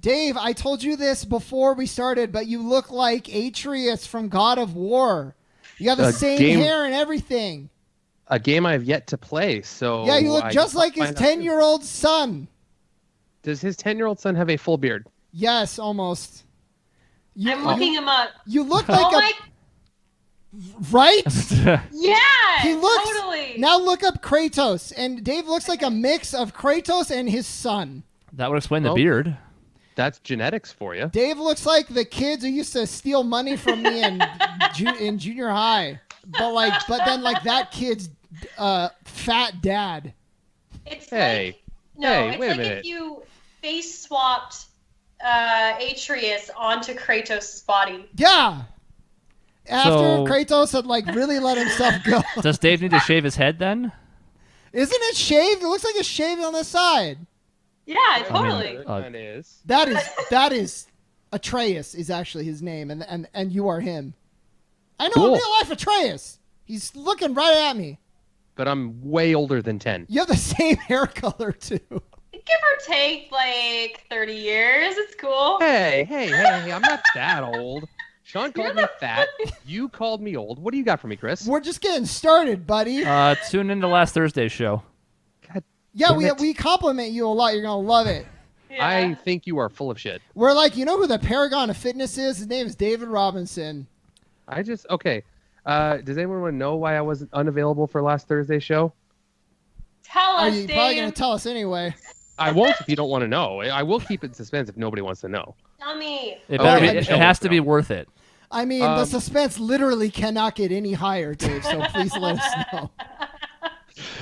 Dave, I told you this before we started, but you look like Atreus from God of War. You have the same hair and everything. A game I have yet to play, so... Yeah, you look just like his 10-year-old son. Does his 10-year-old son have a full beard? Yes, almost. I'm looking him up. You look like Right? Yeah, he looks, totally. Now look up Kratos, and Dave looks like a mix of Kratos and his son. That would explain the beard. That's genetics for you. Dave looks like the kids who used to steal money from me in junior high, but then that kid's fat dad. It's hey, it's wait a like minute. if you face swapped Atreus onto Kratos' body. Yeah. After Kratos had really let himself go. Does Dave need to shave his head then? Isn't it shaved? It looks like it's shaved on the side. Yeah, totally. That is Atreus is actually his name, and you are him. I know Cool. in real life Atreus. He's looking right at me. But I'm way older than 10. You have the same hair color too. Give or take 30 years. It's cool. Hey, I'm not that old. Shaun called me fat. You called me old. What do you got for me, Chris? We're just getting started, buddy. Tune into last Thursday's show. God yeah, damn we compliment you a lot. You're going to love it. Yeah. I think you are full of shit. We're like, you know who the paragon of fitness is? His name is David Robinson. Okay. Does anyone want to know why I was unavailable for last Thursday's show? Tell us, You're Dave. probably going to tell us anyway. I won't if you don't want to know. I will keep it in suspense if nobody wants to know. Tell me. It better be. Okay. It has to be worth it. I mean, the suspense literally cannot get any higher, Dave, so please let us know.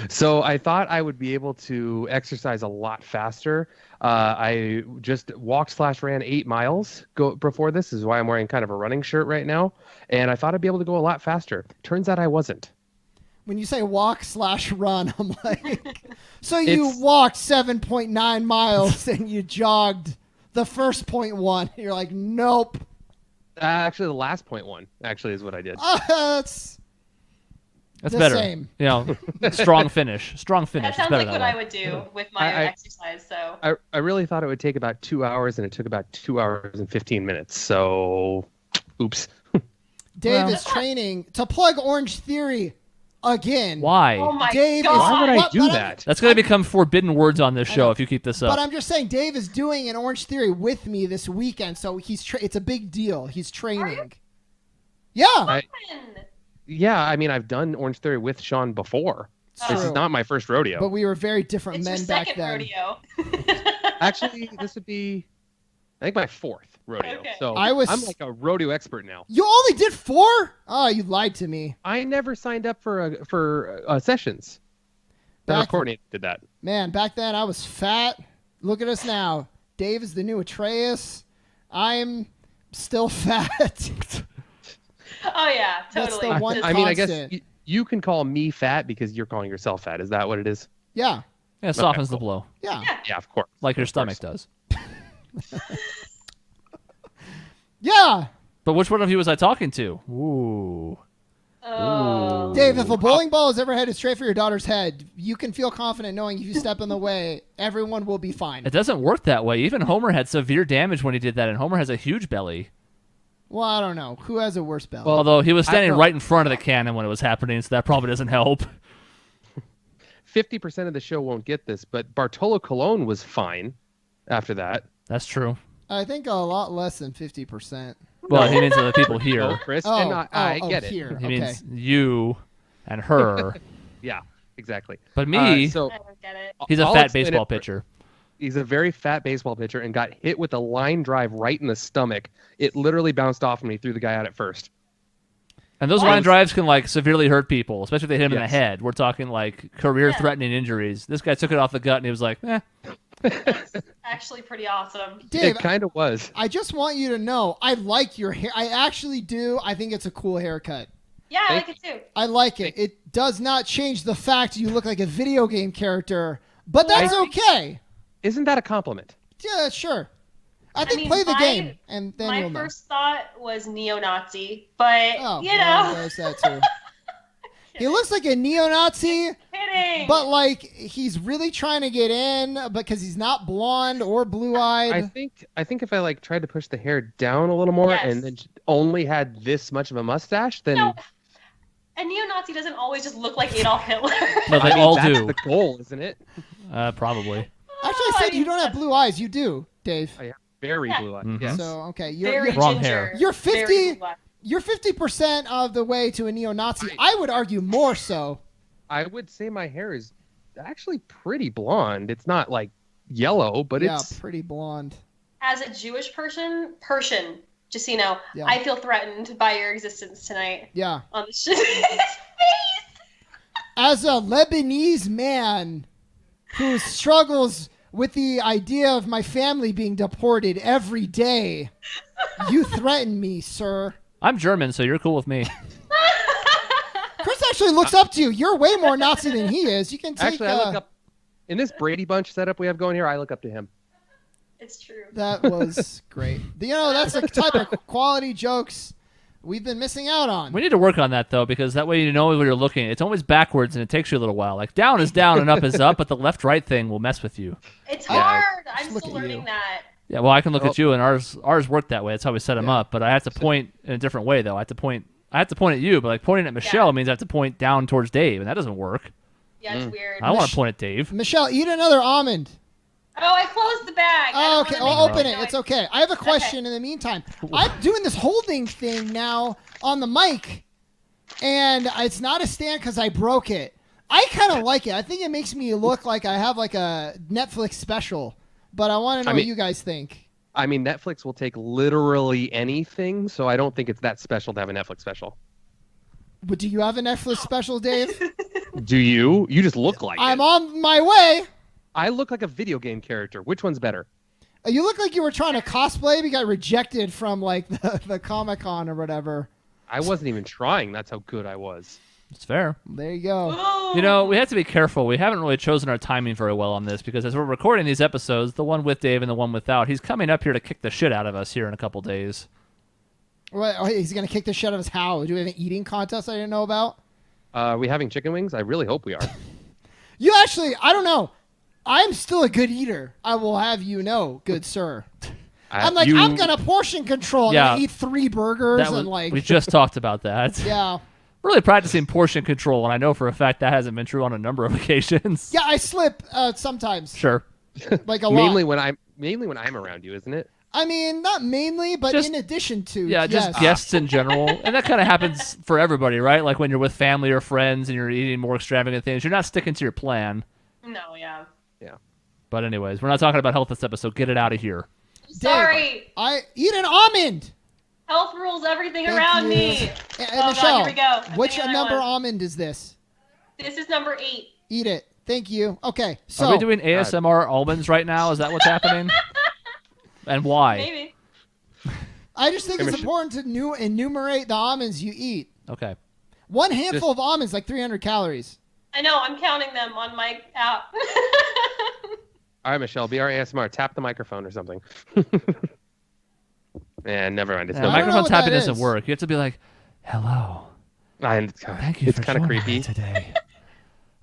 So I thought I would be able to exercise a lot faster. I just walked/ran 8 miles before this. This is why I'm wearing kind of a running shirt right now. And I thought I'd be able to go a lot faster. Turns out I wasn't. When you say walk/run, I'm like, so you walked 7.9 miles and you jogged the first 0.1. You're like, nope. Actually, the last 0.1 actually is what I did. That's better. Same. You know, strong finish. Strong finish. That sounds It's better like what that I way. would do with my exercise. So I really thought it would take about 2 hours, and it took about 2 hours and 15 minutes. So, oops. Dave is training to plug Orange Theory again. Why? oh my Dave is- god. Why would I do but that? That's going to become forbidden words on this show know. if you keep this up. But I'm just saying, Dave is doing an Orange Theory with me this weekend, so it's a big deal. He's training. Yeah. Yeah, I mean, I've done Orange Theory with Shaun before. This is not my first rodeo. But we were very different It's men your back second then. rodeo. Actually, this would be, I think, my 4th rodeo. Okay. So I'm like a rodeo expert now. You only did 4? Oh, you lied to me. I never signed up for sessions. Back- Courtney did that. Man, back then I was fat. Look at us now. Dave is the new Atreus. I'm still fat. Oh yeah, That's totally. the one I mean, I guess constant. you can call me fat because you're calling yourself fat. Is that what it is? Yeah. Yeah, it softens the blow, Yeah. Yeah, of course. like your stomach does. Yeah. But which one of you was I talking to? Ooh. Oh. Dave, if a bowling ball is ever headed straight for your daughter's head, you can feel confident knowing if you step in the way, everyone will be fine. It doesn't work that way. Even Homer had severe damage when he did that, and Homer has a huge belly. Well, I don't know. Who has a worse belly? Well, Although he was standing know. right in front of the cannon when it was happening, so that probably doesn't help. 50% of the show won't get this, but Bartolo Colon was fine after that. That's true. I think a lot less than 50%. Well, he means the people Oh, here. Chris, Oh, and I get it. here. He Okay. means you and her. Yeah, exactly. But me, So I don't get it. he's a I'll fat explain baseball it. pitcher. He's a very fat baseball pitcher and got hit with a line drive right in the stomach. It literally bounced off him and he threw the guy out at first. And those line drives can severely hurt people, especially if they hit him in the Yes. head. We're talking career-threatening injuries. This guy took it off the gut and he was like, eh. That's actually pretty awesome. Dave, It kind of was. I just want you to know, I like your hair. I actually do. I think it's a cool haircut. Yeah, I Thank like it too. I like it. It does not change the fact you look like a video game character, but that's okay. Isn't that a compliment? Yeah, sure. I think mean, play the my- game, and then My you'll know. first thought was neo-Nazi, but Oh, you well, know, there's that too. He looks like a neo-Nazi kidding. kidding. But like he's really trying to get in because he's not blonde or blue-eyed. I think if I like tried to push the hair down a little more and then only had this much of a mustache, then a neo-Nazi doesn't always just look like Adolf Hitler. No, they all that's do. the goal, isn't it? Probably. Actually, I said you don't have blue eyes. You do, Dave. I have very blue eyes. Mhm. Yes. So okay, Very wrong ginger. hair. You're 50. Very blue-eyed. You're 50% of the way to a neo-Nazi. I would argue more so. I would say my hair is actually pretty blonde. It's not like yellow, but it's pretty blonde. As a Jewish Persian, just so you know, Yeah. I feel threatened by your existence tonight. Yeah. On the shit in his face. As a Lebanese man who struggles with the idea of my family being deported every day, you threaten me, sir. I'm German, so you're cool with me. Chris actually looks up to you. You're way more Nazi than he is. You can take. actually I look up in this Brady Bunch setup we have going here. I look up to him. It's true. That was great. You know, that's the type of quality jokes we've been missing out on. We need to work on that, though, because that way you know where you're looking. It's always backwards, and it takes you a little while. Like, down is down and up is up, but the left-right thing will mess with you. It's Yeah. hard. I'm Look still at learning you. that. Yeah, well, I can look at you, and ours work that way. That's how we set them up. But I have to point in a different way, though. I have to point at you, but like pointing at Michelle means I have to point down towards Dave, and that doesn't work. Yeah, it's weird. I want to point at Dave. Michelle, eat another almond. Oh, I closed the bag. Oh, okay, I'll open it. Noise. It's okay. I have a question in the meantime. I'm doing this holding thing now on the mic, and it's not a stand because I broke it. I kind of like it. I think it makes me look like I have like a Netflix special, but I want to know what you guys think. I mean, Netflix will take literally anything, so I don't think it's that special to have a Netflix special. But do you have a Netflix special, Dave? Do you? You just look like I'm it. on my way. I look like a video game character. Which one's better? You look like you were trying to cosplay, but you got rejected from like the Comic-Con or whatever. I wasn't even trying. That's how good I was. It's fair. There you go. Ooh. You know, we have to be careful. We haven't really chosen our timing very well on this because as we're recording these episodes, the one with Dave and the one without, he's coming up here to kick the shit out of us here in a couple days. What, he's going to kick the shit out of us how? Do we have an eating contest I didn't know about? Are we having chicken wings? I really hope we are. You actually, I don't know. I'm still a good eater. I will have you know, good sir. I'm going to portion control. I'm going to eat 3 burgers and like... We just talked about that. Yeah. Really practicing portion control, and I know for a fact that hasn't been true on a number of occasions. Yeah, I slip sometimes. Sure. Like a lot. mainly when I'm around you, isn't it? I mean, not mainly, but Just- in addition to. Yeah, just yes. guests in general. And that kind of happens for everybody, right? Like when you're with family or friends and you're eating more extravagant things, you're not sticking to your plan. No, yeah. But anyways, we're not talking about health this episode. Get it out of here. Sorry. I eat an almond. Health rules everything Thank around you. me. And Oh, Michelle, God, here we go. which Everything I number want. almond is this? This is number 8. Eat it. Thank you. Okay, so Are we doing ASMR almonds right now? Is that what's happening? And why? Maybe. I just think it's Michelle. important to enumerate the almonds you eat. Okay. One handful of almonds, like 300 calories. I know. I'm counting them on my app. All right, Michelle, be our ASMR. Tap the microphone or something. And never mind. It's Yeah, no I don't know microphone what tapping that doesn't is. work. You have to be like, hello. Thank you It's for kind of joining creepy. me today.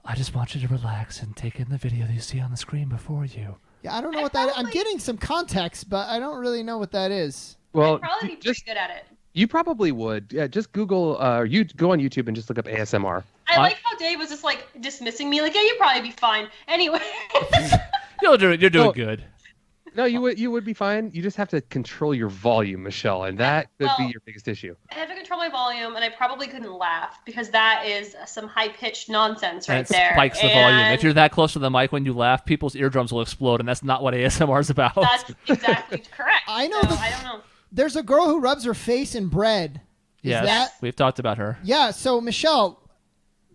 I just want you to relax and take in the video that you see on the screen before you. Yeah, I don't know what that is. I'm getting some context, but I don't really know what that is. Well, Probably be pretty good at it. you probably would. Yeah, just Google. You go on YouTube and just look up ASMR. I like how Dave was just like dismissing me. Like, yeah, you'd probably be fine. Anyway. You're doing No. good. No, you would be fine. You just have to control your volume, Michelle, and that could be Well- your biggest issue. I have to control my volume, and I probably couldn't laugh because that is some high-pitched nonsense right And it there. spikes the volume. If And you're that close to the mic when you laugh, people's eardrums will explode, and that's not what ASMR is about. That's exactly correct. I know So, that- I don't know. There's a girl who rubs her face in bread. Yes, that- we've talked about her. Yeah, so Michelle,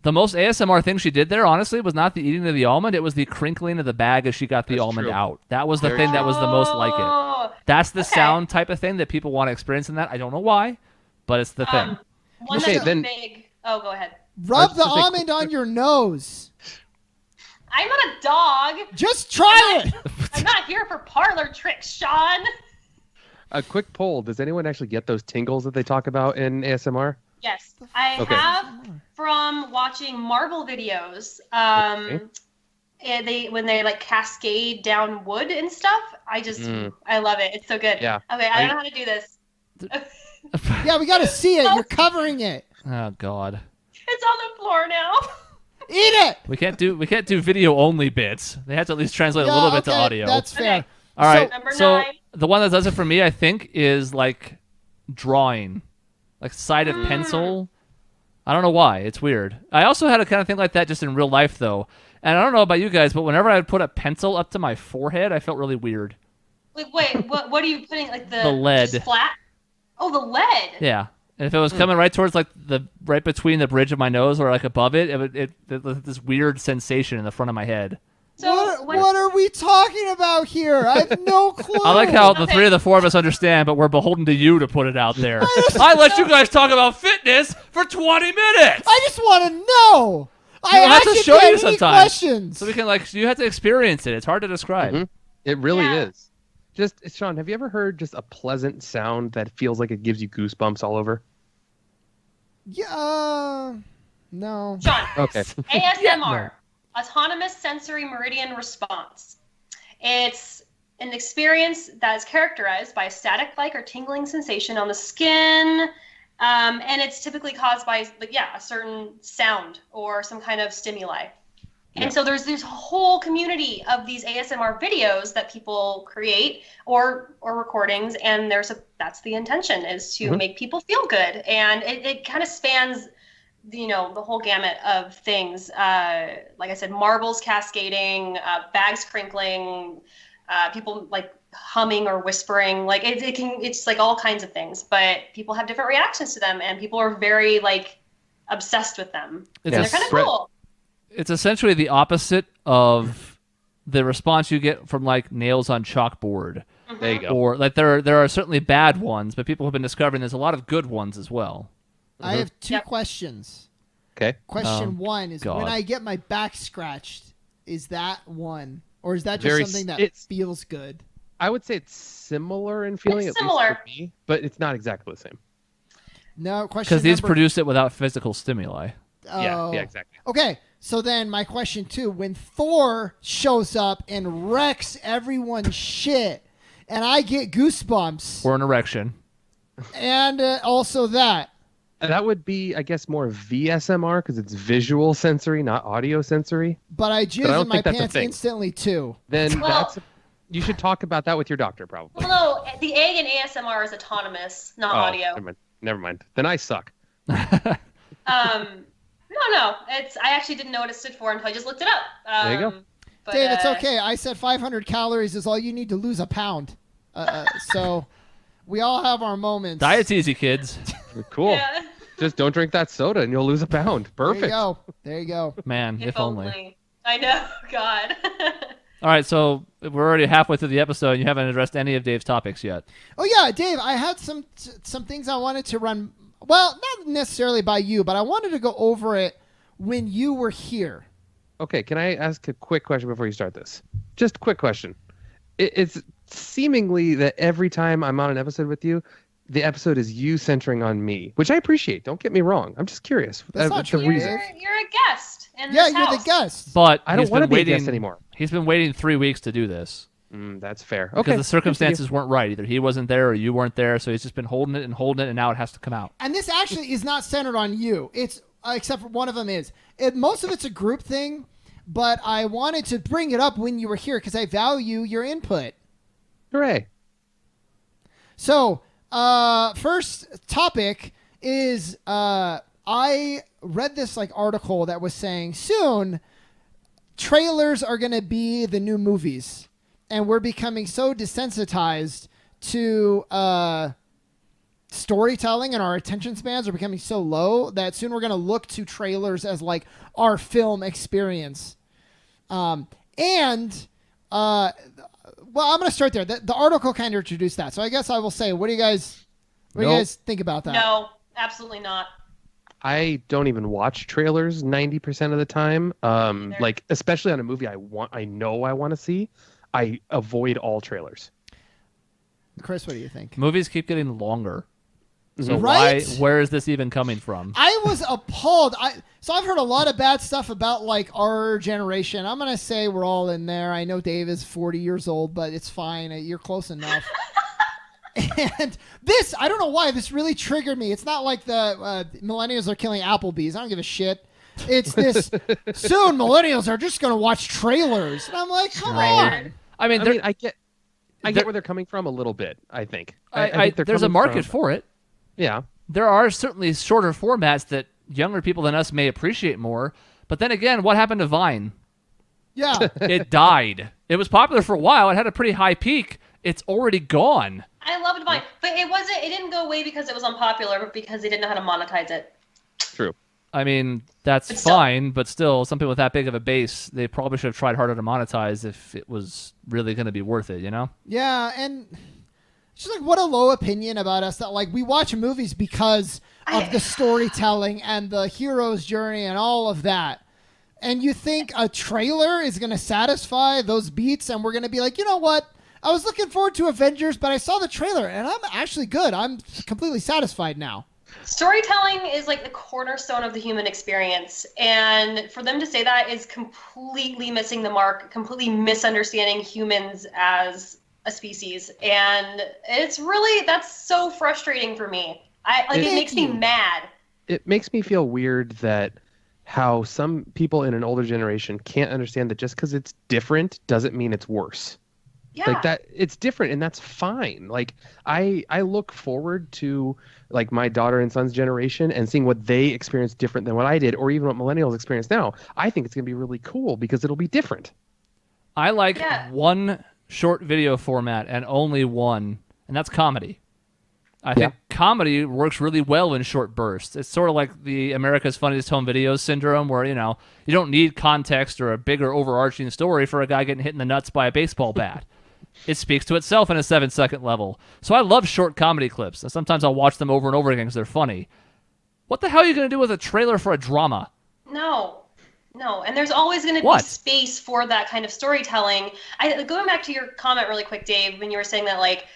The most ASMR thing she did there, honestly, was not the eating of the almond. It was the crinkling of the bag as she got the That's almond true. out. That was the Very thing that was the most like it. Oh, That's the Okay. sound type of thing that people want to experience in that. I don't know why, but it's the thing. One Okay, that's then- big. Oh, go ahead. rub was the just like- almond on your nose. I'm not a dog. Just try it. I'm not here for parlor tricks, Shaun. A quick poll: does anyone actually get those tingles that they talk about in ASMR? Yes, I Okay. have from watching marble videos. When they like cascade down wood and stuff. I love it. It's so good. Yeah. Okay, I don't know how to do this. Yeah, we got to see it. You're covering it. Oh God. It's on the floor now. Eat it. We can't do video only bits. They have to at least translate a little bit to okay, audio. That's fair. Okay. All right. Number So 9. the one that does it for me, I think, is like drawing, like side of pencil. I don't know why. It's weird. I also had a kind of thing like that just in real life, though. And I don't know about you guys, but whenever I would put a pencil up to my forehead, I felt really weird. Wait, what are you putting? Like The lead. just flat? Oh, the lead. Yeah. And if it was coming right towards like right between the bridge of my nose or like above it, it was this weird sensation in the front of my head. So What are we talking about here? I have no clue. I like how the Okay. three of the four of us understand, but we're beholden to you to put it out there. I let you guys talk about fitness for 20 minutes. I just want to know. I have to actually show you had any sometime. questions. So we can you have to experience it. It's hard to describe. Mhm. It really Yeah. is. Just, Shaun, have you ever heard just a pleasant sound that feels like it gives you goosebumps all over? Yeah. No. Shaun, Okay. ASMR, Autonomous Sensory Meridian Response. It's an experience that is characterized by a static-like or tingling sensation on the skin, and it's typically caused by, a certain sound or some kind of stimuli. And so there's this whole community of these ASMR videos that people create or recordings, and that's the intention, is to make people feel good. And it kind of spans, the whole gamut of things. Like I said, marbles cascading, bags crinkling, people like humming or whispering. Like it's like all kinds of things, but people have different reactions to them, and people are very like obsessed with them. It's And they're kind of cool. It's essentially the opposite of the response you get from like nails on chalkboard. There you go. Or like there are certainly bad ones, but people have been discovering there's a lot of good ones as well. I have two questions. Okay. Question one is God. when I get my back scratched, is that one? Or is that just Very something that it's- feels good? I would say it's similar in feeling, It's at similar. least for me, but it's not exactly the same. No, question Because these number... produce it without physical stimuli. Oh. Yeah, exactly. Okay, so then my question two, when Thor shows up and wrecks everyone's shit, and I get goosebumps, Or an erection. and also that. That would be, I guess, more VSMR because it's visual sensory, not audio sensory. But I I jizz don't in my think that's a pants thing. instantly too. Then Well- you should talk about that with your doctor, probably. Well, no, the A in ASMR is autonomous, not audio. Never mind. Then I suck. No, I actually didn't know what it stood for until I just looked it up. There you go. But, Dave, it's okay. I said 500 calories is all you need to lose a pound. So we all have our moments. Diet's easy, kids. Cool. Yeah. Just don't drink that soda and you'll lose a pound. Perfect. There you go. There you go. Man, if only. I know, God. All right, so we're already halfway through the episode, and you haven't addressed any of Dave's topics yet. Oh yeah, Dave, I had some things I wanted to run. Well, not necessarily by you, but I wanted to go over it when you were here. Okay, can I ask a quick question before you start this? Just a quick question. It's seemingly that every time I'm on an episode with you, the episode is you centering on me, which I appreciate. Don't get me wrong. I'm just curious. That's not true, You're Dave. a guest in Yeah, this you're house. the guest. But I don't he's want to been be a waiting guest anymore. He's been waiting 3 weeks to do this That's fair. because Okay. the circumstances weren't right. Either he wasn't there or you weren't there, so he's just been holding it, and now it has to come out. And this actually is not centered on you. It's except for one of them is. Most of it's a group thing, but I wanted to bring it up when you were here because I value your input. Hooray. So, first topic is I read this article that was saying soon trailers are going to be the new movies, and we're becoming so desensitized to storytelling, and our attention spans are becoming so low that soon we're going to look to trailers as our film experience. Well, I'm going to start there. The article kind of introduced that. So I guess I will say, what do you guys think about that? No, absolutely not. I don't even watch trailers 90% of the time. Especially on a movie I know I want to see, I avoid all trailers. Chris, what do you think? Movies keep getting longer. So Right? where is this even coming from? I was appalled. So I've heard a lot of bad stuff about like our generation. I'm gonna say we're all in there. I know Dave is 40 years old, but it's fine. You're close enough. And this, I don't know why this really triggered me. It's not like the millennials are killing Applebee's. I don't give a shit. It's this. Soon millennials are just gonna watch trailers, and I'm like, come on. I mean, I get where they're coming from a little bit. I think. I think there's a market for it. Yeah. There are certainly shorter formats that younger people than us may appreciate more. But then again, what happened to Vine? Yeah. It died. It was popular for a while. It had a pretty high peak. It's already gone. I loved Vine, but it didn't go away because it was unpopular, but because they didn't know how to monetize it. True. I mean, that's fine, but still, something with that big of a base, they probably should have tried harder to monetize if it was really going to be worth it, you know? Yeah, and it's just like, what a low opinion about us that like we watch movies because of the storytelling and the hero's journey and all of that. And you think a trailer is going to satisfy those beats and we're going to be like, you know what? I was looking forward to Avengers, but I saw the trailer and I'm actually good. I'm completely satisfied now. Storytelling is like the cornerstone of the human experience. And for them to say that is completely missing the mark, completely misunderstanding humans as a species. And that's so frustrating for me. It makes me mad. It makes me feel weird that how some people in an older generation can't understand that just because it's different doesn't mean it's worse. Yeah. Like that, it's different, and that's fine. Like I look forward to like my daughter and son's generation and seeing what they experience different than what I did, or even what millennials experience now. I think it's gonna be really cool because it'll be different. I like one short video format and only one, and that's comedy. I think comedy works really well in short bursts. It's sort of like the America's Funniest Home Videos syndrome where, you don't need context or a bigger overarching story for a guy getting hit in the nuts by a baseball bat. It speaks to itself in a 7-second level. So I love short comedy clips. And sometimes I'll watch them over and over again because they're funny. What the hell are you going to do with a trailer for a drama? No. And there's always going to be space for that kind of storytelling. Going back to your comment really quick, Dave, when you were saying that, like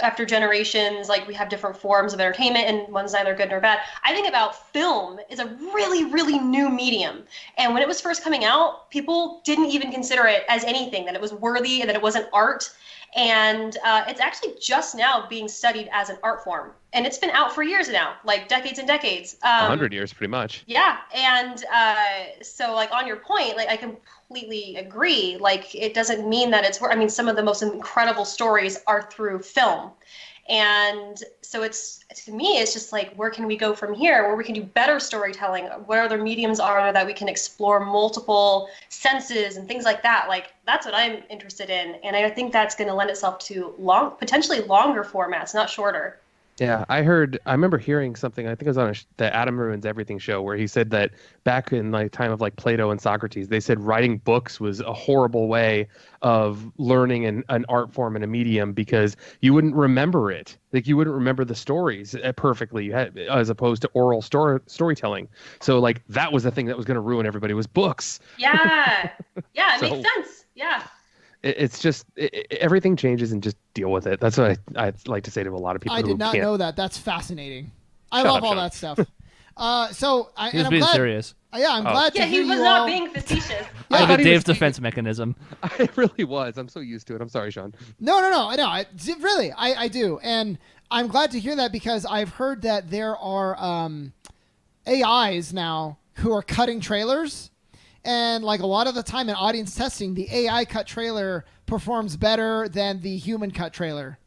after generations, like we have different forms of entertainment and one's neither good nor bad. I think about film is a really, really new medium. And when it was first coming out, people didn't even consider it as anything, that it was worthy and that it wasn't art. And it's actually just now being studied as an art form. And it's been out for years now, like decades and decades. 100 years, pretty much. Yeah. And so like on your point, like I completely agree. Like it doesn't mean that it's, some of the most incredible stories are through film. And so to me, it's just like, where can we go from here? Where we can do better storytelling? What other mediums are there that we can explore multiple senses and things like that? Like, that's what I'm interested in. And I think that's going to lend itself to potentially longer formats, not shorter. Yeah, I remember hearing something, I think it was on the Adam Ruins Everything show, where he said that back in like time of like Plato and Socrates, they said writing books was a horrible way of learning an art form and a medium because you wouldn't remember it. Like you wouldn't remember the stories perfectly as opposed to oral storytelling. So like that was the thing that was going to ruin everybody was books. Yeah. Yeah, it makes sense. Yeah. It's just everything changes and just deal with it. That's what I like to say to a lot of people. I did not know that. That's fascinating. I love all that stuff. He was being serious. Yeah, I'm glad to hear he was not being facetious. I have a Dave's defense mechanism. I really was. I'm so used to it. I'm sorry, Shaun. No. Really, I do. And I'm glad to hear that because I've heard that there are AIs now who are cutting trailers. And like a lot of the time in audience testing, the AI cut trailer performs better than the human cut trailer.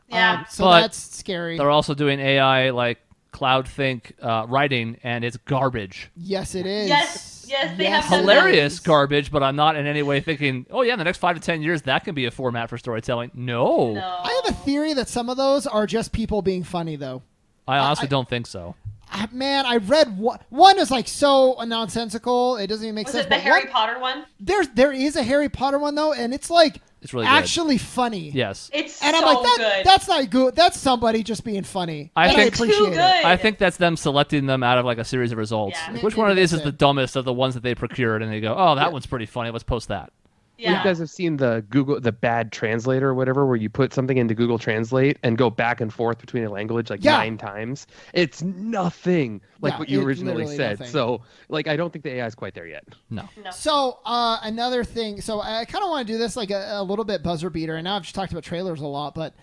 Yeah. But that's scary. They're also doing AI like Cloud Think writing, and it's garbage. Yes, it is. Yes, they have hilarious garbage, but I'm not in any way thinking, oh yeah, in the next 5 to 10 years, that can be a format for storytelling. No. I have a theory that some of those are just people being funny, though. I honestly don't think so. Man, I read one is like so nonsensical. It doesn't even make sense. Was it the Harry Potter one? There is a Harry Potter one though, and it's like really actually funny. Yes, it's and I'm like that's not good. That's somebody just being funny. I think it's too good. I think that's them selecting them out of like a series of results. Yeah. Like, which one of these is the dumbest of the ones that they procured, and they go, oh, that one's pretty funny. Let's post that. Yeah. You guys have seen the bad translator or whatever, where you put something into Google Translate and go back and forth between a language like 9 times. It's nothing like what you originally said. Nothing. So like, I don't think the AI is quite there yet. No. So another thing. So I kind of want to do this like a little bit buzzer beater. And now I've just talked about trailers a lot, but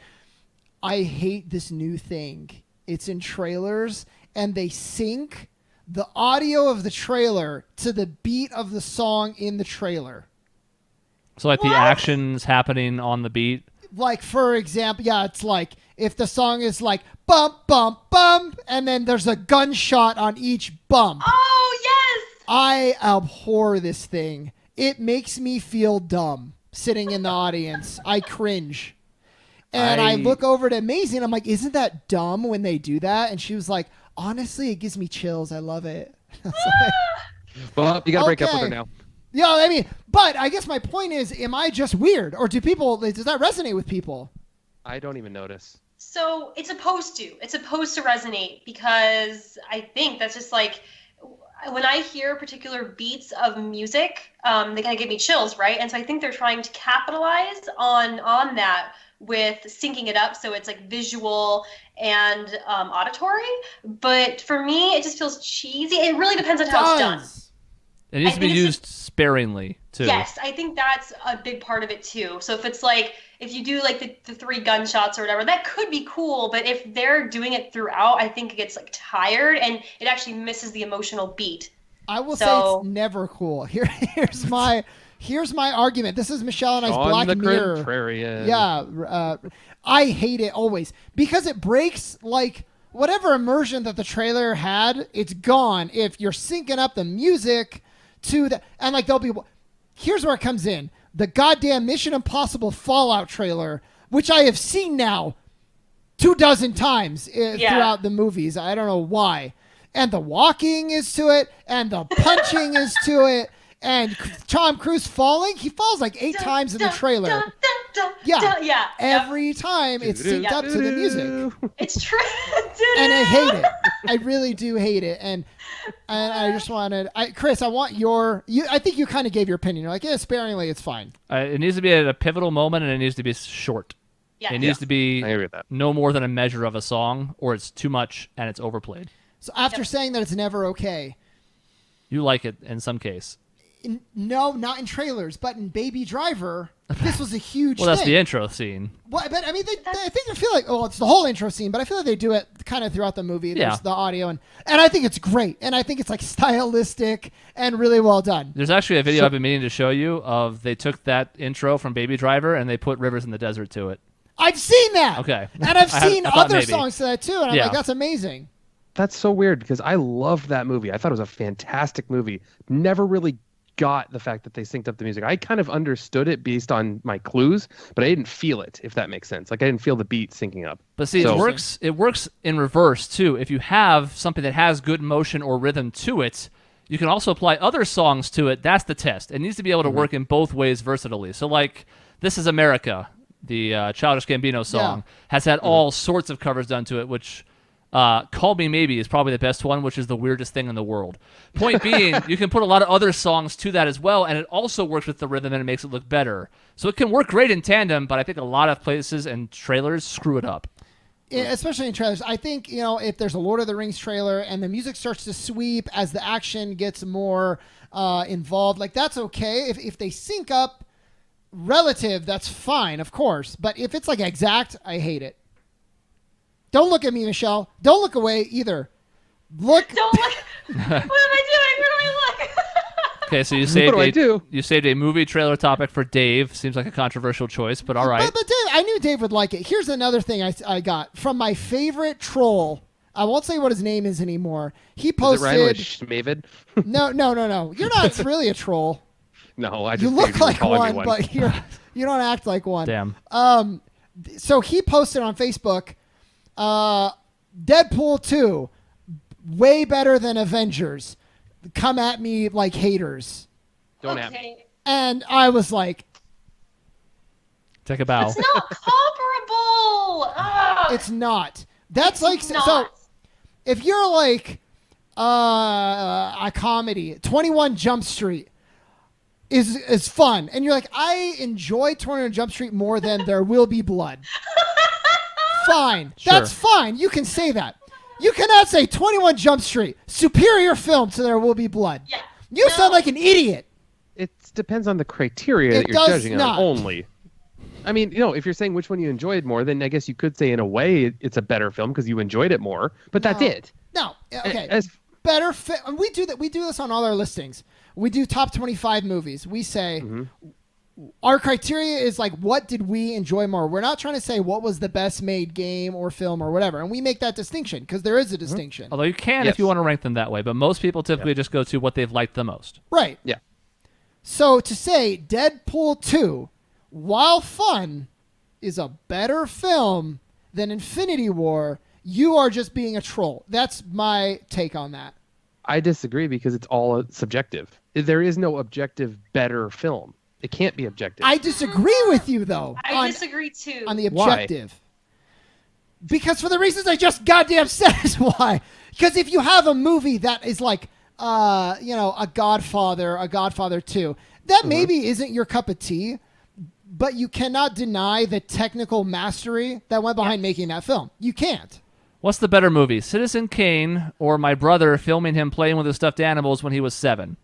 I hate this new thing. It's in trailers and they sync the audio of the trailer to the beat of the song in the trailer. So like the action's happening on the beat. Like, for example, it's like if the song is like bump, bump, bump, and then there's a gunshot on each bump. Oh, yes! I abhor this thing. It makes me feel dumb sitting in the audience. I cringe. And I look over to Maisie and I'm like, isn't that dumb when they do that? And she was like, honestly, it gives me chills. I love it. Well, you got to break up with her now. Yeah, I mean, but I guess my point is, am I just weird? Or does that resonate with people? I don't even notice. So it's supposed to. It's supposed to resonate because I think that's just like when I hear particular beats of music, they kind of give me chills, right? And so I think they're trying to capitalize on that with syncing it up so it's like visual and auditory. But for me, it just feels cheesy. It really depends on how it's done. It needs to be used sparingly too. Yes, I think that's a big part of it too. So if it's like, if you do like the 3 gunshots or whatever, that could be cool. But if they're doing it throughout, I think it gets like tired and it actually misses the emotional beat. I will say it's never cool. Here's my argument. This is Michelle and I's Shaun Black the Mirror. Contrarian. Yeah, I hate it always because it breaks like whatever immersion that the trailer had. It's gone if you're syncing up the music to the and like there'll be. Here's where it comes in: the goddamn Mission Impossible Fallout trailer, which I have seen now 24 times throughout the movies. I don't know why. And the walking is to it, and the punching is to it. And Tom Cruise falling, he falls like 8 times in the trailer. Every time it's synced up to the music. It's true. And I hate it. I really do hate it. And I just wanted, Chris, I want I think you kind of gave your opinion. You're like, yeah, sparingly, it's fine. It needs to be at a pivotal moment, and it needs to be short. Yeah. It needs to be I agree with that. no more than a measure of a song, or it's too much and it's overplayed. So after saying that it's never okay. You like it in some case. No, not in trailers, but in Baby Driver, this was a huge Well, that's thing. the intro scene. Well, but I mean, I feel like, it's the whole intro scene, but I feel like they do it kind of throughout the movie. There's the audio, and I think it's great, and I think it's like stylistic and really well done. There's actually a video I've been meaning to show you of they took that intro from Baby Driver and they put Rivers in the Desert to it. I've seen that. Okay. And I've seen I thought other maybe. songs to that too, and I'm like, that's amazing. That's so weird because I love that movie. I thought it was a fantastic movie. Never really got the fact that they synced up the music. I kind of understood it based on my clues, but I didn't feel it, if that makes sense. Like I didn't feel the beat syncing up. But see, it works in reverse too. If you have something that has good motion or rhythm to it, you can also apply other songs to it. That's the test. It needs to be able to work in both ways versatilely. So like This Is America, the Childish Gambino song, has had all sorts of covers done to it, which Call Me Maybe is probably the best one, which is the weirdest thing in the world. Point being, you can put a lot of other songs to that as well, and it also works with the rhythm and it makes it look better. So it can work great in tandem, but I think a lot of places and trailers screw it up. Especially in trailers. I think, if there's a Lord of the Rings trailer and the music starts to sweep as the action gets more involved, like that's okay. If they sync up relative, that's fine, of course. But if it's like exact, I hate it. Don't look at me, Michelle. Don't look away either. Look. Don't look. What am I doing? Where do I look? Okay, so you saved a movie trailer topic for Dave. Seems like a controversial choice, but all right. But Dave, I knew Dave would like it. Here's another thing I got from my favorite troll. I won't say what his name is anymore. He posted. Is it Ryan with Schmavid? No. You're not really a troll. No, I just you look like one, but you don't act like one. Damn. So he posted on Facebook, Deadpool 2, way better than Avengers. Come at me like haters. Don't at me. And I was like, take a bow. It's not comparable. It's not. That's like not. So. If you're like a comedy, 21 Jump Street, is fun, and you're like, I enjoy 21 Jump Street more than There Will Be Blood. Fine, that's fine. You can say that. You cannot say 21 Jump Street superior film to There Will Be Blood. Yeah. You sound like an idiot. It depends on the criteria that you're judging on only. I mean, if you're saying which one you enjoyed more, then I guess you could say in a way it's a better film because you enjoyed it more. But that's it. No, okay. Better film. We do that. We do this on all our listings. We do top 25 movies. We say our criteria is like, what did we enjoy more? We're not trying to say what was the best made game or film or whatever. And we make that distinction because there is a distinction. Although you can if you want to rank them that way. But most people typically just go to what they've liked the most. Right. Yeah. So to say Deadpool 2, while fun, is a better film than Infinity War, you are just being a troll. That's my take on that. I disagree because it's all subjective. There is no objective better film. It can't be objective. I disagree with you, though. I disagree, too. On the objective. Why? Because for the reasons I just goddamn said is why. Because if you have a movie that is like, a Godfather 2, that maybe isn't your cup of tea, but you cannot deny the technical mastery that went behind making that film. You can't. What's the better movie, Citizen Kane or my brother filming him playing with his stuffed animals when he was 7?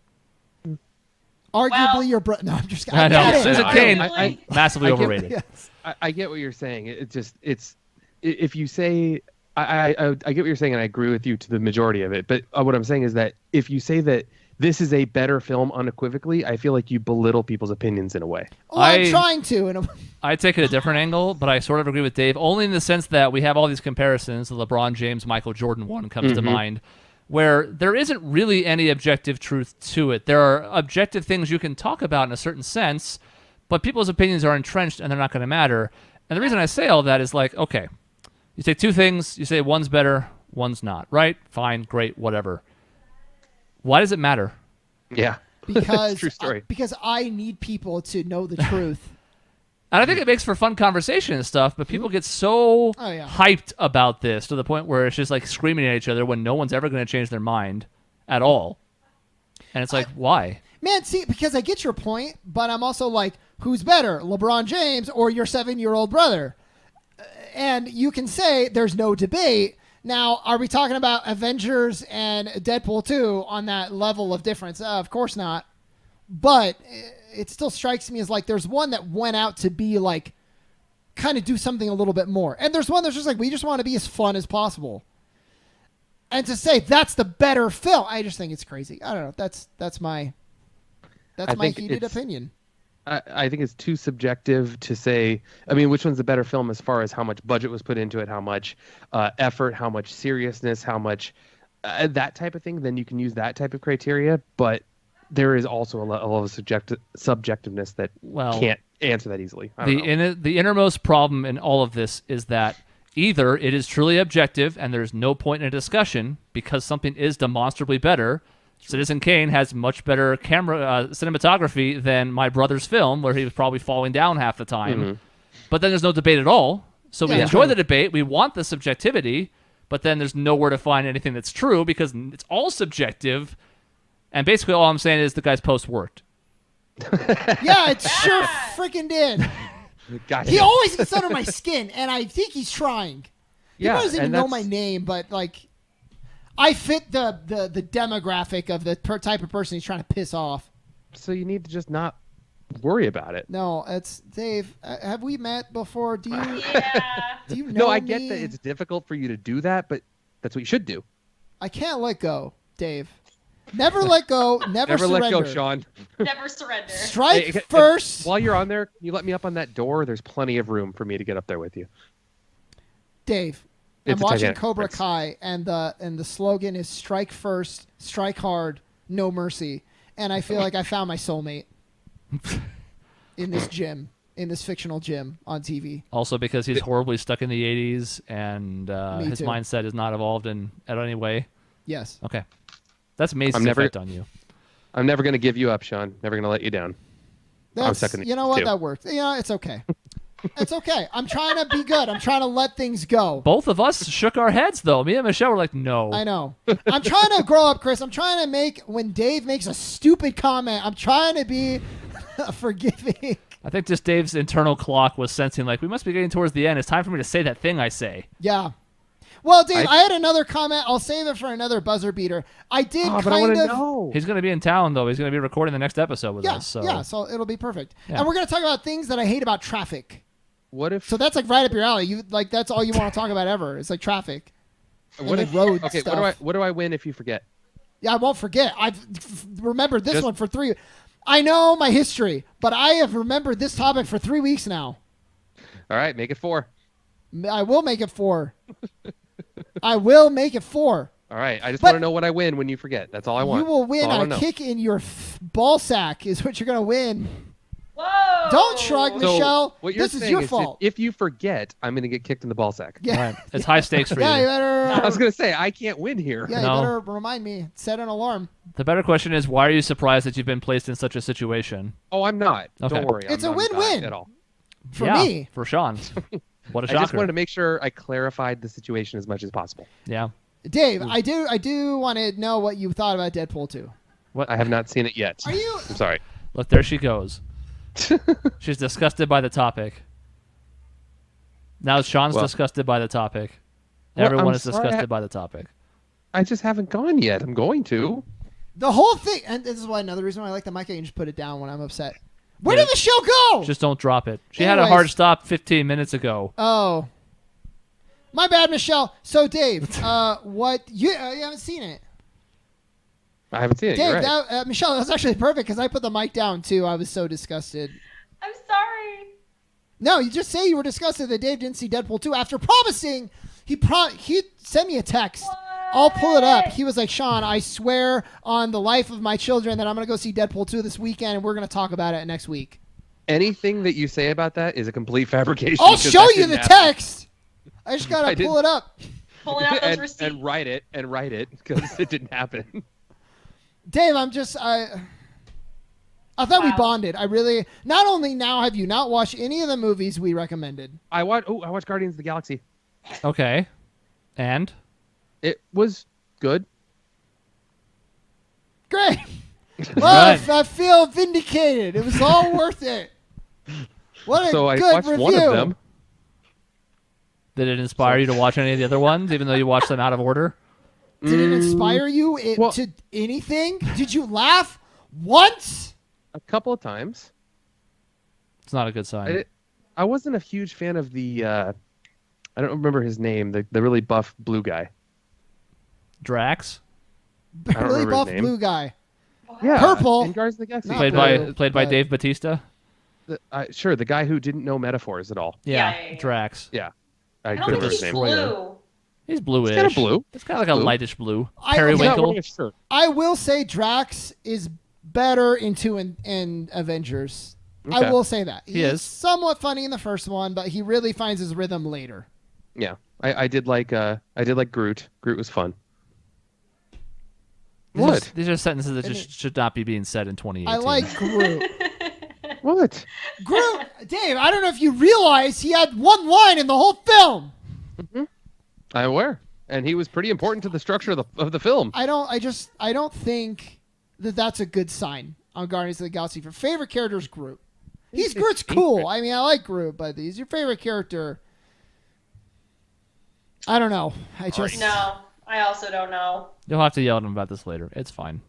Arguably your brother. No, I'm just kidding. I know. Citizen Kane, massively overrated. Yes. I get what you're saying. If you say, I get what you're saying, and I agree with you to the majority of it. But what I'm saying is that if you say that this is a better film unequivocally, I feel like you belittle people's opinions in a way. Well, I'm trying to. I take it a different angle, but I sort of agree with Dave, only in the sense that we have all these comparisons. The LeBron James, Michael Jordan one comes to mind, where there isn't really any objective truth to it. There are objective things you can talk about in a certain sense, but people's opinions are entrenched and they're not going to matter. And the reason I say all that is like, okay, you say two things, you say one's better, one's not, right? Fine, great, whatever. Why does it matter? Yeah. Because true story. Because I need people to know the truth. And I think it makes for fun conversation and stuff, but people get so hyped about this to the point where it's just like screaming at each other when no one's ever going to change their mind at all. And it's like, why? Man, see, because I get your point, but I'm also like, who's better, LeBron James or your 7-year-old brother? And you can say there's no debate. Now, are we talking about Avengers and Deadpool 2 on that level of difference? Of course not. But it still strikes me as like there's one that went out to be like kind of do something a little bit more. And there's one that's just like we just want to be as fun as possible. And to say that's the better film, I just think it's crazy. I don't know. That's my heated opinion. I think it's too subjective to say, I mean, which one's the better film as far as how much budget was put into it, how much effort, how much seriousness, how much that type of thing. Then you can use that type of criteria. But there is also a level of subjectiveness that can't answer that easily. The innermost problem in all of this is that either it is truly objective and there's no point in a discussion because something is demonstrably better. Citizen Kane has much better camera cinematography than my brother's film, where he was probably falling down half the time. But then there's no debate at all. So we enjoy the debate. We want the subjectivity, but then there's nowhere to find anything that's true because it's all subjective. And basically all I'm saying is the guy's post worked. Yeah, it sure freaking did. He always gets under my skin, and I think he's trying. He doesn't even know my name, but like... I fit the demographic of the type of person he's trying to piss off. So you need to just not worry about it. No, it's Dave. Have we met before? Do you? Yeah. Do you know No, I me? get that it's difficult for you to do that, but that's what you should do. I can't let go, Dave. Never let go. Never surrender. Let go, Shaun. Never surrender. Strike first. While you're on there, can you let me up on that door? There's plenty of room for me to get up there with you. Dave. I'm watching Cobra Kai, and the slogan is "Strike first, strike hard, no mercy." And I feel like I found my soulmate in this gym, in this fictional gym on TV. Also, because he's horribly stuck in the '80s, and his mindset is not evolved in any way. Yes. Okay, that's amazing effect on you. I'm never going to give you up, Shaun. Never going to let you down. You know what? That worked. Yeah, it's okay. It's okay. I'm trying to be good. I'm trying to let things go. Both of us shook our heads, though. Me and Michelle were like, no. I know. I'm trying to grow up, Chris. I'm trying to make, when Dave makes a stupid comment, I'm trying to be forgiving. I think just Dave's internal clock was sensing, like, we must be getting towards the end. It's time for me to say that thing I say. Yeah. Well, Dave, I had another comment. I'll save it for another buzzer beater. I did but I kind want to of. know. He's going to be in town, though. He's going to be recording the next episode with Yeah, us. So. yeah, so it'll be perfect. Yeah. And we're going to talk about things that I hate about traffic. What if? So that's like right up your alley. You like that's all you want to talk about ever. It's like traffic. What and if? the road Okay, stuff. what do I win if you forget? Yeah, I won't forget. I've remembered this one for 3. I know my history, but I have remembered this topic for 3 weeks now. All right, make it 4. I will make it 4. I will make it 4. All right, I just But- want to know what I win when you forget. That's all I want. You will win That's all I a wanna know. kick in your ball sack is what you're going to win. Whoa! Don't shrug, So Michelle. what you're This is saying your is fault. If you forget, I'm going to get kicked in the ball sack. Yeah. All right. It's high stakes for Yeah, you you. better. I was going to say I can't win here. Yeah, No. you better remind me. Set an alarm. The better question is, why are you surprised that you've been placed in such a situation? Oh, I'm not. Okay. Don't worry. It's I'm a not win-win. at all. For yeah, me. For Shaun. What a I shocker. just wanted to make sure I clarified the situation as much as possible. Yeah. Dave, I do want to know what you thought about Deadpool 2. What? I have not seen it yet. Are you? I'm sorry. Look, there she goes. She's disgusted by the topic. Now Sean's Well- disgusted by the topic. Well, Everyone I'm is sorry, disgusted by the topic. I just haven't gone yet. I'm going to. The whole thing, and this is why another reason why I like the mic, I can just put it down when I'm upset. Where Yeah. did the show go? Just don't drop it. She had a Anyways. hard stop 15 minutes ago. Oh, my bad, Michelle. So, Dave, what you haven't seen it? I haven't seen it. Dave, You're right. Michelle, that was actually perfect because I put the mic down too. I was so disgusted. I'm sorry. No, you just say you were disgusted that Dave didn't see Deadpool 2 after promising. He sent me a text. I'll pull it up. He was like, Shaun, I swear on the life of my children that I'm going to go see Deadpool 2 this weekend, and we're going to talk about it next week. Anything that you say about that is a complete fabrication. I'll 'cause show that you didn't the happen. text. I just got to I didn't- pull it up. Pulling out those and, receipts. and write it because it didn't happen. Dave, I thought we Wow. bonded. I really, not only now have you not watched any of the movies we recommended. I watched Guardians of the Galaxy. Okay. And? It was good. Great. Well, Right. I feel vindicated. It was all worth it. What a So I good watched review. one of them. Did it inspire you to watch any of the other ones, even though you watched them out of order? Did it inspire you well- to anything? Did you laugh once? A couple of times. It's not a good sign. I wasn't a huge fan of the I don't remember his name, the really buff blue guy. Drax, don't Really remember his buff name. blue guy. Yeah, Purple. in Guardians of the Galaxy. Not played blue. by but- Dave Bautista. Sure, the guy who didn't know metaphors at all. Yeah. Drax. Yeah, I I don't couldn't think remember he's his name. blue. He's bluish. He's kind of blue. It's kind of like a Blue. lightish blue. He's not Periwinkle. wearing a shirt. I will say Drax is better in 2 and Avengers. I Okay. will say that. He He's is. somewhat funny in the first one, but he really finds his rhythm later. Yeah, I did like Groot. Groot was fun. These are- What? These are sentences that And just should not be being said in 2018. I like Groot. What? Groot, Dave, I don't know if you realize he had one line in the whole film. I'm aware, and he was pretty important to the structure of the film. I don't think that that's a good sign on Guardians of the Galaxy. For favorite character is Groot. Groot's cool. I mean, I like Groot, but he's your favorite character. I don't know. I just No, I also don't know. You'll have to yell at him about this later. It's fine.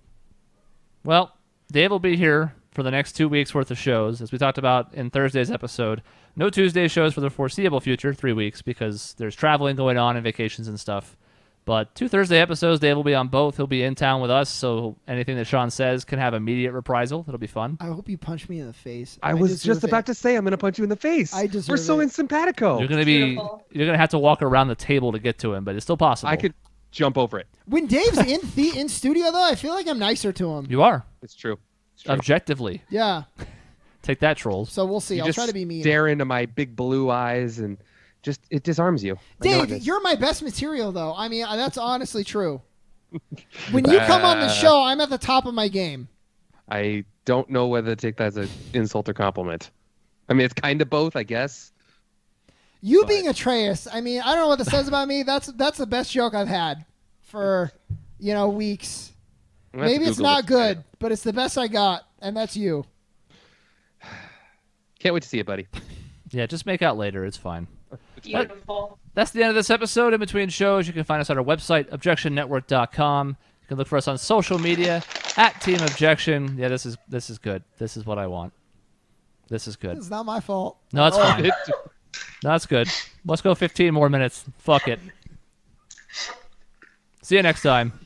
Well, Dave will be here for the next 2 weeks worth of shows, as we talked about in Thursday's episode. No Tuesday shows for the foreseeable future, 3 weeks, because there's traveling going on and vacations and stuff. But 2 Thursday episodes, Dave will be on both. He'll be in town with us, so anything that Shaun says can have immediate reprisal. It'll be fun. I hope you punch me in the face. I was just about to say I'm going to punch you in the face. I deserve We're so it. in simpatico. You're Beautiful. gonna have to walk around the table to get to him, but it's still possible. I could jump over it. When Dave's in studio though, I feel like I'm nicer to him. You are It's true. It's true. objectively. Yeah. Take that, trolls. So we'll see. You I'll just try to be mean. stare into my big blue eyes and just it disarms you. I know it Dave, is. you're my best material though. I mean, that's honestly true. When you come on the show, I'm at the top of my game. I don't know whether to take that as an insult or compliment. I mean, it's kind of both, I guess. You But- being Atreus, I mean, I don't know what that says about me. That's the best joke I've had for, weeks. I'm gonna have to Maybe it's Google not this. good, but it's the best I got, and that's you. Can't wait to see it, buddy. Yeah, just make out later. It's fine. Beautiful. That's the end of this episode. In between shows, you can find us on our website, objectionnetwork.com. You can look for us on social media at Team Objection. Yeah, this is good. This is what I want. This is good. It's not my fault. No, it's fine. No, that's good. Let's go 15 more minutes. Fuck it. See you next time.